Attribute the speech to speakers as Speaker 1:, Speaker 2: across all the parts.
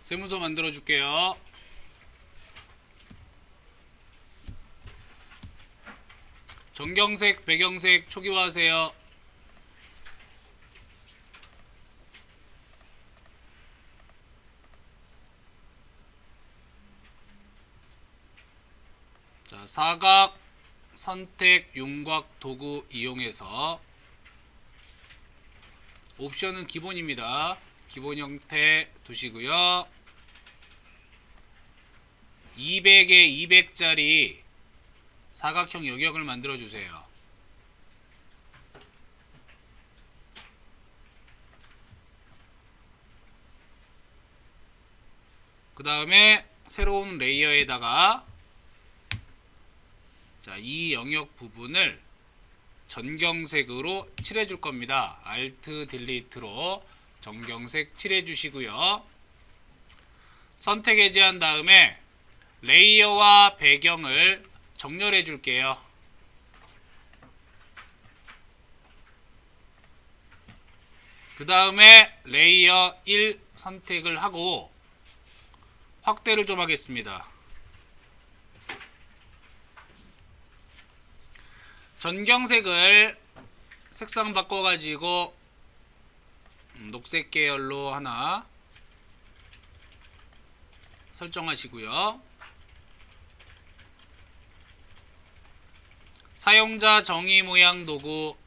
Speaker 1: 세무서 만들어 줄게요. 전경색, 배경색 초기화하세요. 자, 사각, 선택, 윤곽 도구 이용해서 옵션은 기본입니다. 기본 형태 두시고요. 200에 200짜리 사각형 여격을 만들어 주세요. 그 다음에 새로운 레이어에다가 자, 이 영역 부분을 전경색으로 칠해 줄 겁니다. Alt 딜리트로 전경색 칠해 주시고요. 선택 해제한 다음에 레이어와 배경을 정렬해 줄게요. 그 다음에 레이어 1 선택을 하고 확대를 좀 하겠습니다. 전경색을 색상 바꿔가지고 녹색 계열로 하나 설정하시고요. 사용자 정의 모양 도구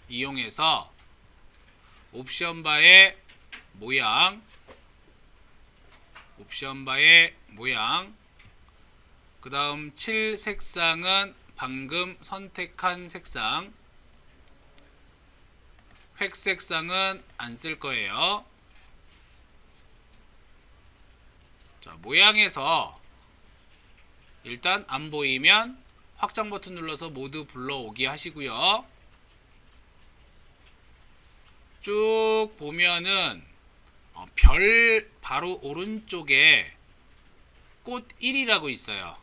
Speaker 1: 이용해서 옵션 바의 모양, 그 다음 칠 색상은 방금 선택한 색상, 획색상은 안 쓸 거예요. 자, 모양에서 일단 안 보이면 확장 버튼 눌러서 모두 불러오기 하시고요. 쭉 보면은 별 바로 오른쪽에 꽃 1이라고 있어요.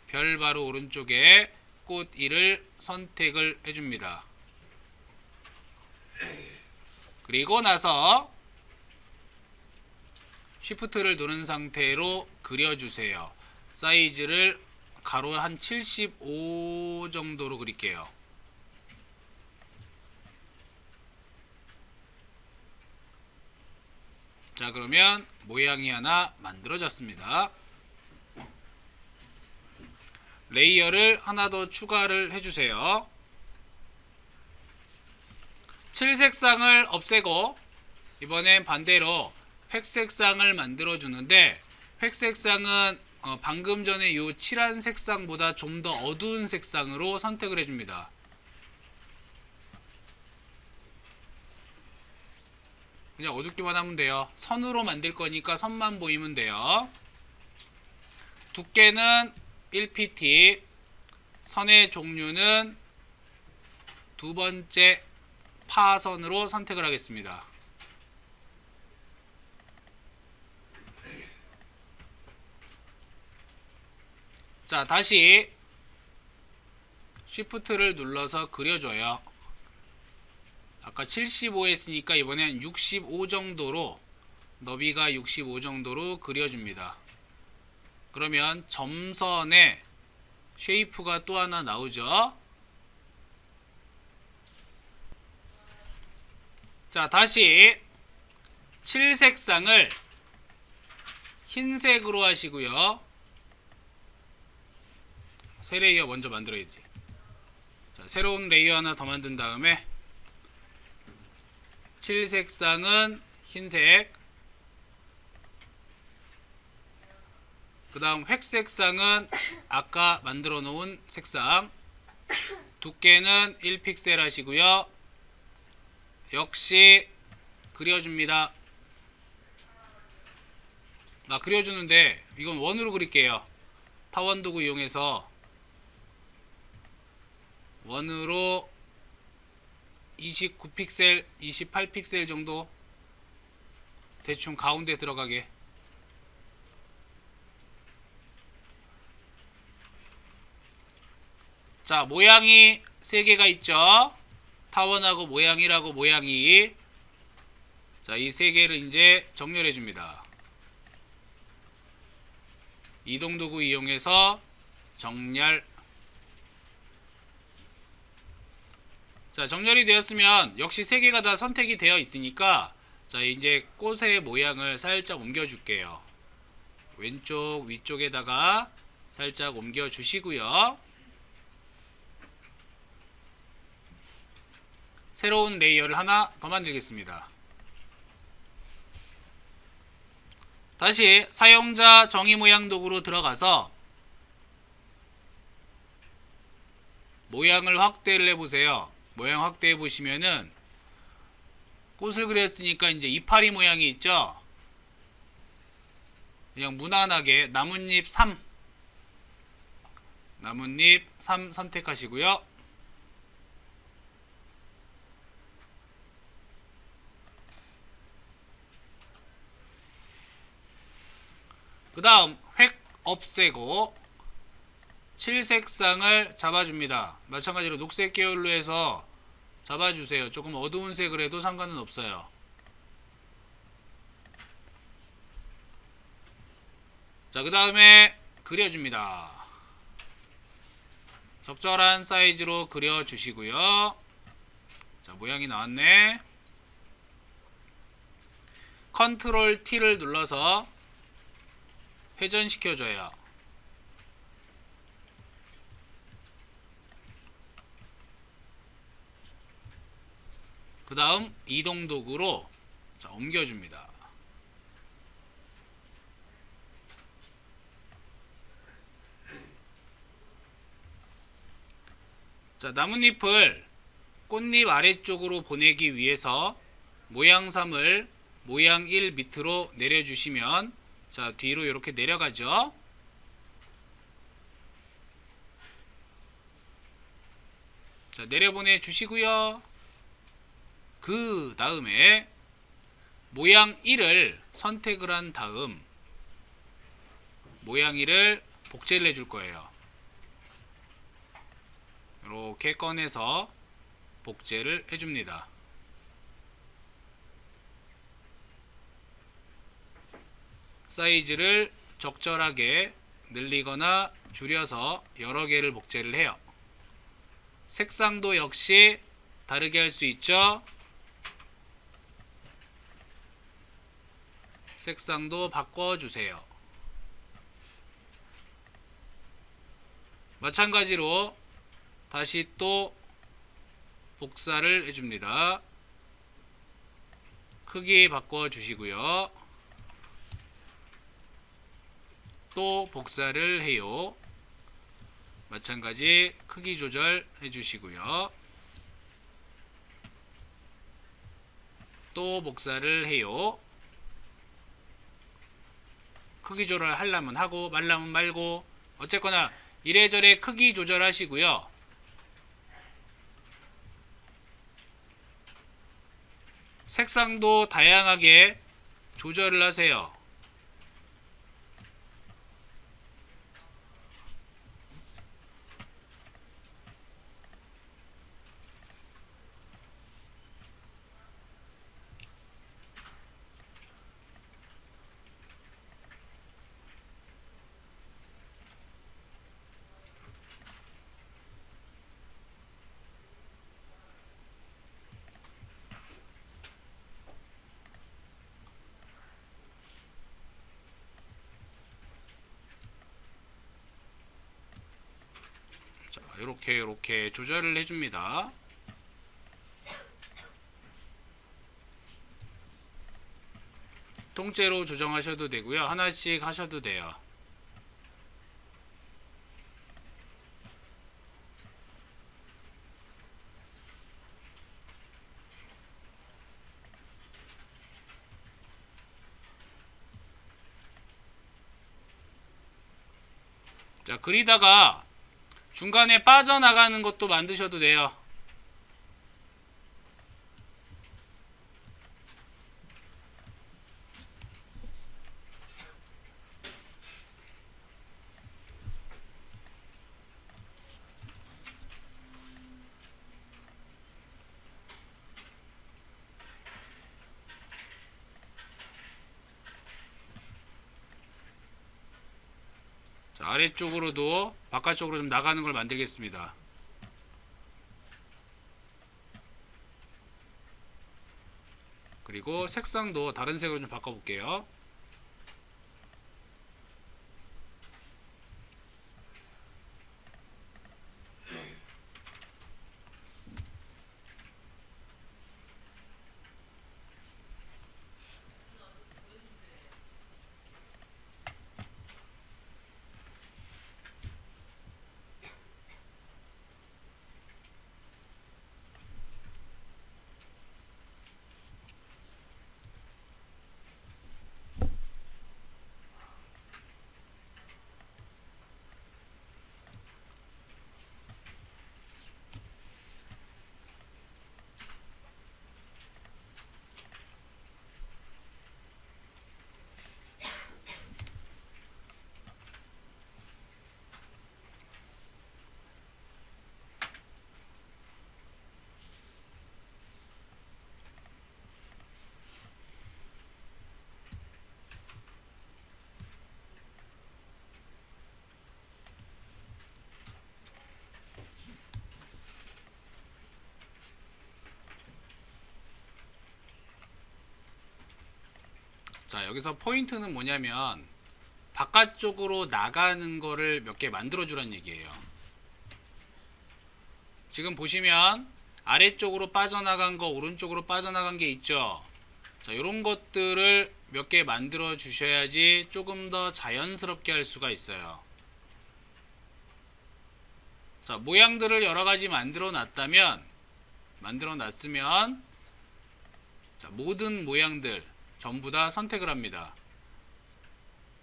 Speaker 1: 별 바로 오른쪽에 꽃 1을 선택을 해줍니다. 그리고 나서 Shift를 누른 상태로 그려주세요. 사이즈를 가로 한 75 정도로 그릴게요. 자, 그러면 모양이 하나 만들어졌습니다. 레이어를 하나 더 추가를 해주세요. 칠색상을 없애고 이번엔 반대로 획색상을 만들어 주는데, 획색상은 방금 전에 요 칠한 색상보다 좀 더 어두운 색상으로 선택을 해줍니다. 그냥 어둡기만 하면 돼요. 선으로 만들 거니까 선만 보이면 돼요. 두께는 1pt, 선의 종류는 두 번째 파선으로 선택을 하겠습니다. 자, 다시 Shift를 눌러서 그려줘요. 아까 75 했으니까 이번엔 65 정도로, 너비가 65 정도로 그려줍니다. 그러면 점선에 쉐이프가 또 하나 나오죠. 자, 다시 칠색상을 흰색으로 하시고요. 새 레이어 먼저 만들어야지. 자, 새로운 레이어 하나 더 만든 다음에 칠색상은 흰색, 그 다음 획색상은 아까 만들어 놓은 색상, 두께는 1픽셀 하시고요. 역시 그려줍니다. 그려주는데 이건 원으로 그릴게요. 타원 도구 이용해서 원으로 29픽셀, 28픽셀 정도 대충 가운데 들어가게. 자, 모양이 3개가 있죠. 타원하고 모양이라고 모양이. 자, 이 세 개를 이제 정렬해 줍니다. 이동도구 이용해서 정렬. 자, 정렬이 되었으면 역시 세 개가 다 선택이 되어 있으니까 자, 이제 꽃의 모양을 살짝 옮겨 줄게요. 왼쪽 위쪽에다가 살짝 옮겨 주시고요. 새로운 레이어를 하나 더 만들겠습니다. 다시 사용자 정의 모양 도구로 들어가서 모양을 확대를 해보세요. 모양 확대해 보시면은 꽃을 그렸으니까 이제 이파리 모양이 있죠. 그냥 무난하게 나뭇잎 3 선택하시고요. 그 다음 획 없애고 칠색상을 잡아줍니다. 마찬가지로 녹색 계열로 해서 잡아주세요. 조금 어두운 색을 해도 상관은 없어요. 자, 그 다음에 그려줍니다. 적절한 사이즈로 그려주시고요. 자, 모양이 나왔네. 컨트롤 T를 눌러서 회전시켜줘요. 그 다음 이동도구로 자, 옮겨줍니다. 자, 나뭇잎을 꽃잎 아래쪽으로 보내기 위해서 모양 3을 모양 1 밑으로 내려주시면 자, 뒤로 이렇게 내려가죠. 자, 내려보내 주시고요. 그 다음에 모양 1을 선택을 한 다음 모양 1을 복제를 해줄 거예요. 이렇게 꺼내서 복제를 해줍니다. 사이즈를 적절하게 늘리거나 줄여서 여러 개를 복제를 해요. 색상도 역시 다르게 할 수 있죠. 색상도 바꿔주세요. 마찬가지로 다시 또 복사를 해줍니다. 크기 바꿔주시고요. 또 복사를 해요. 마찬가지 크기 조절 해주시고요. 또 복사를 해요. 크기 조절 하려면 하고 말라면 말고 어쨌거나 이래저래 크기 조절하시고요. 색상도 다양하게 조절을 하세요. 자, 이렇게 조절을 해줍니다. 통째로 조정하셔도 되고요. 하나씩 하셔도 돼요. 자, 그리다가 중간에 빠져나가는 것도 만드셔도 돼요. 아래쪽으로도 바깥쪽으로 좀 나가는 걸 만들겠습니다. 그리고 색상도 다른 색으로 좀 바꿔볼게요. 자, 여기서 포인트는 뭐냐면 바깥쪽으로 나가는 거를 몇 개 만들어 주란 얘기예요. 지금 보시면 아래쪽으로 빠져나간 거, 오른쪽으로 빠져나간 게 있죠. 자, 이런 것들을 몇 개 만들어 주셔야지 조금 더 자연스럽게 할 수가 있어요. 자, 모양들을 여러 가지 만들어 놨으면 자, 모든 모양들 전부 다 선택을 합니다.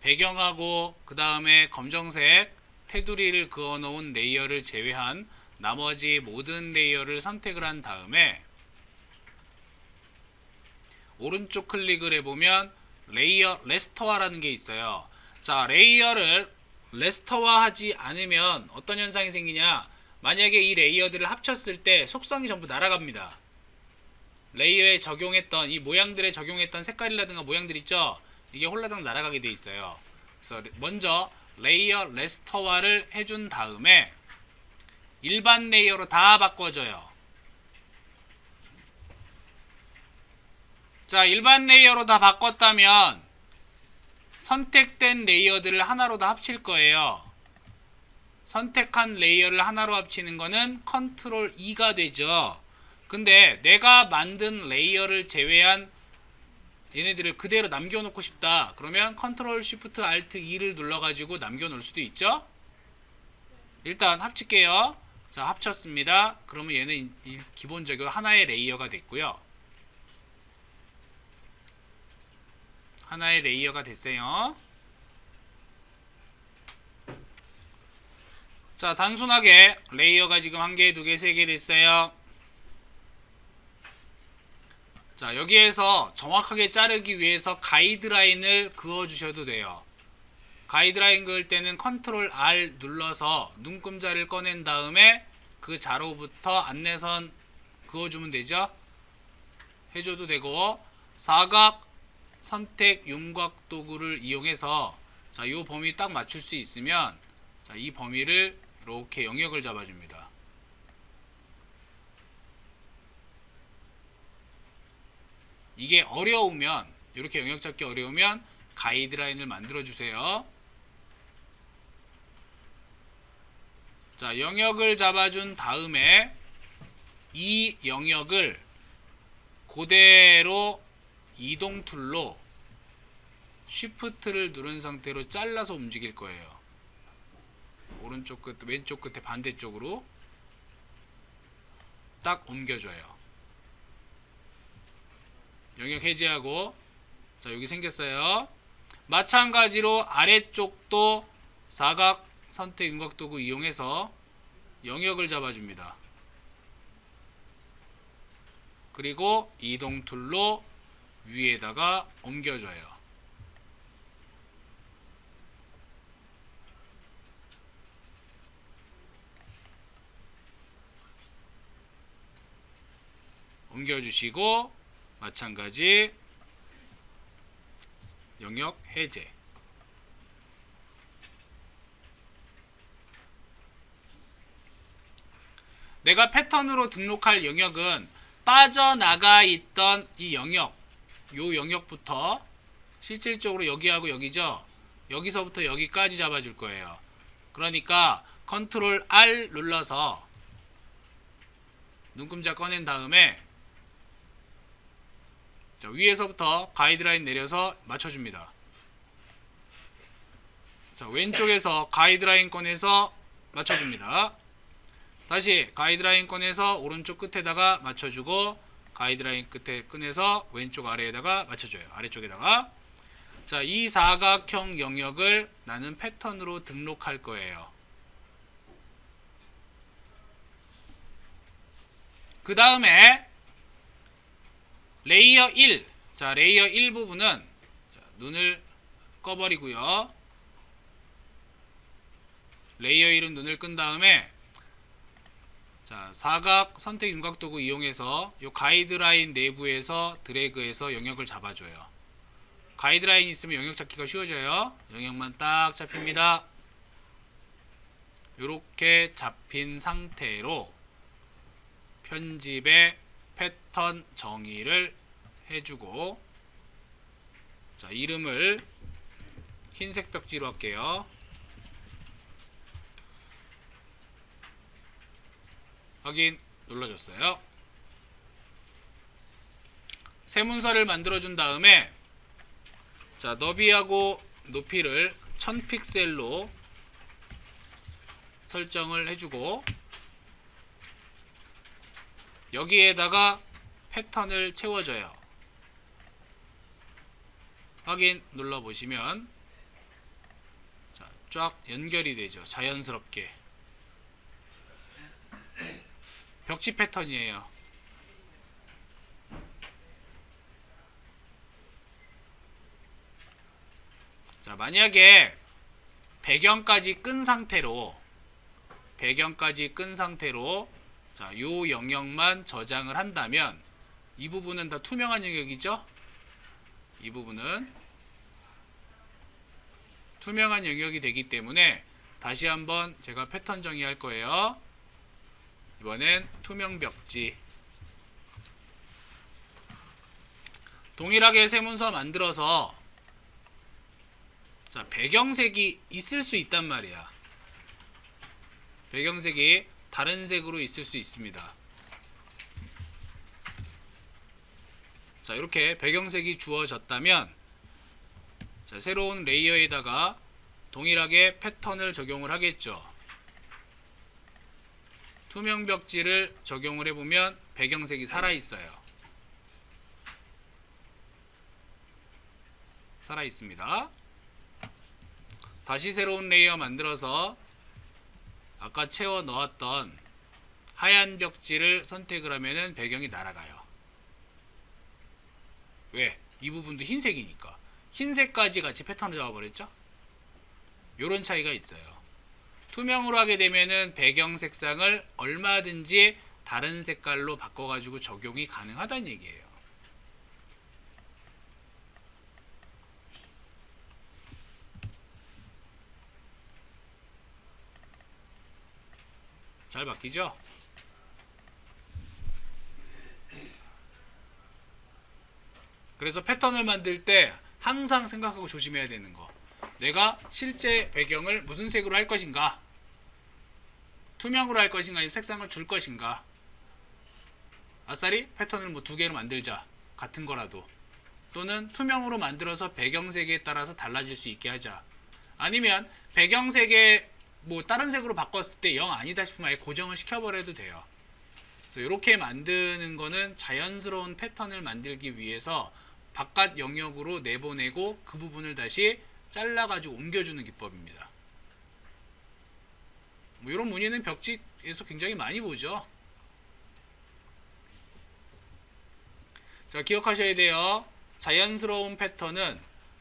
Speaker 1: 배경하고 그 다음에 검정색 테두리를 그어 놓은 레이어를 제외한 나머지 모든 레이어를 선택을 한 다음에 오른쪽 클릭을 해보면 레이어 레스터화라는 게 있어요. 자, 레이어를 레스터화하지 않으면 어떤 현상이 생기냐, 만약에 이 레이어들을 합쳤을 때 속성이 전부 날아갑니다. 레이어에 적용했던 이 모양들에 적용했던 색깔이라든가 모양들 있죠, 이게 홀라당 날아가게 돼 있어요. 그래서 먼저 레이어 레스터화를 해준 다음에 일반 레이어로 다 바꿔줘요. 자, 일반 레이어로 다 바꿨다면 선택된 레이어들을 하나로 다 합칠 거예요. 선택한 레이어를 하나로 합치는 거는 컨트롤 E가 되죠. 근데 내가 만든 레이어를 제외한 얘네들을 그대로 남겨놓고 싶다. 그러면 컨트롤 쉬프트 알트 E를 눌러가지고 남겨놓을 수도 있죠. 일단 합칠게요. 자, 합쳤습니다. 그러면 얘는 기본적으로 하나의 레이어가 됐고요. 하나의 레이어가 됐어요. 자, 단순하게 레이어가 지금 1개, 2개, 3개 됐어요. 자, 여기에서 정확하게 자르기 위해서 가이드라인을 그어 주셔도 돼요. 가이드라인 그을 때는 컨트롤 R 눌러서 눈금자를 꺼낸 다음에 그 자로부터 안내선 그어주면 되죠. 해줘도 되고, 사각 선택 윤곽 도구를 이용해서 자, 이 범위 딱 맞출 수 있으면 자, 이 범위를 이렇게 영역을 잡아줍니다. 이게 어려우면, 이렇게 영역 잡기 어려우면 가이드라인을 만들어 주세요. 자, 영역을 잡아준 다음에 이 영역을 그대로 이동 툴로 쉬프트를 누른 상태로 잘라서 움직일 거예요. 오른쪽 끝, 왼쪽 끝에 반대쪽으로 딱 옮겨줘요. 영역 해제하고, 자, 여기 생겼어요. 마찬가지로 아래쪽도 사각 선택 윤곽 도구 이용해서 영역을 잡아줍니다. 그리고 이동 툴로 위에다가 옮겨줘요. 옮겨주시고, 마찬가지 영역 해제. 내가 패턴으로 등록할 영역은 빠져나가 있던 이 영역, 요 영역부터 실질적으로 여기하고 여기죠. 여기서부터 여기까지 잡아줄 거예요. 그러니까 컨트롤 R 눌러서 눈금자 꺼낸 다음에 자, 위에서부터 가이드라인 내려서 맞춰줍니다. 자, 왼쪽에서 가이드라인 꺼내서 맞춰줍니다. 다시 가이드라인 꺼내서 오른쪽 끝에다가 맞춰주고 가이드라인 끝에 꺼내서 왼쪽 아래에다가 맞춰줘요. 아래쪽에다가. 자, 이 사각형 영역을 나는 패턴으로 등록할 거예요. 그 다음에 레이어 1. 자, 레이어 1 부분은 자, 눈을 꺼버리고요. 레이어 1은 눈을 끈 다음에 자, 사각 선택 윤곽도구 이용해서 이 가이드라인 내부에서 드래그해서 영역을 잡아줘요. 가이드라인 있으면 영역 잡기가 쉬워져요. 영역만 딱 잡힙니다. 이렇게 잡힌 상태로 편집에 패턴 정의를 해주고 자, 이름을 흰색 벽지로 할게요. 확인 눌러줬어요. 새 문서를 만들어준 다음에 자, 너비하고 높이를 1000픽셀로 설정을 해주고 여기에다가 패턴을 채워줘요. 확인 눌러보시면 자, 쫙 연결이 되죠. 자연스럽게. 벽지 패턴이에요. 자, 만약에 배경까지 끈 상태로 자, 요 영역만 저장을 한다면 이 부분은 다 투명한 영역이죠. 이 부분은 투명한 영역이 되기 때문에 다시 한번 제가 패턴 정의할 거예요. 이번엔 투명 벽지. 동일하게 새 문서 만들어서 자, 배경색이 있을 수 있단 말이야. 배경색이 다른 색으로 있을 수 있습니다. 자, 이렇게 배경색이 주어졌다면 자, 새로운 레이어에다가 동일하게 패턴을 적용을 하겠죠. 투명 벽지를 적용을 해보면 배경색이 살아있어요. 살아있습니다. 다시 새로운 레이어 만들어서 아까 채워 넣었던 하얀 벽지를 선택을 하면은 배경이 날아가요. 왜? 이 부분도 흰색이니까. 흰색까지 같이 패턴을 잡아버렸죠? 요런 차이가 있어요. 투명으로 하게 되면은 배경 색상을 얼마든지 다른 색깔로 바꿔가지고 적용이 가능하다는 얘기예요. 잘 바뀌죠? 그래서 패턴을 만들 때 항상 생각하고 조심해야 되는 거. 내가 실제 배경을 무슨 색으로 할 것인가? 투명으로 할 것인가? 아니면 색상을 줄 것인가? 아싸리 패턴을 뭐 2개로 만들자. 같은 거라도. 또는 투명으로 만들어서 배경색에 따라서 달라질 수 있게 하자. 아니면 배경색에 뭐 다른 색으로 바꿨을 때 영 아니다 싶으면 아예 고정을 시켜버려도 돼요. 그래서 이렇게 만드는 거는 자연스러운 패턴을 만들기 위해서 바깥 영역으로 내보내고 그 부분을 다시 잘라가지고 옮겨주는 기법입니다. 뭐 이런 무늬는 벽지에서 굉장히 많이 보죠. 자, 기억하셔야 돼요. 자연스러운 패턴은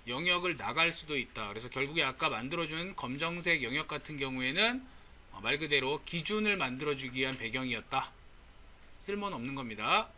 Speaker 1: 영역을 나갈 수도 있다. 그래서 결국에 아까 만들어준 검정색 영역 같은 경우에는 말 그대로 기준을 만들어주기 위한 배경이었다. 쓸모는 없는 겁니다.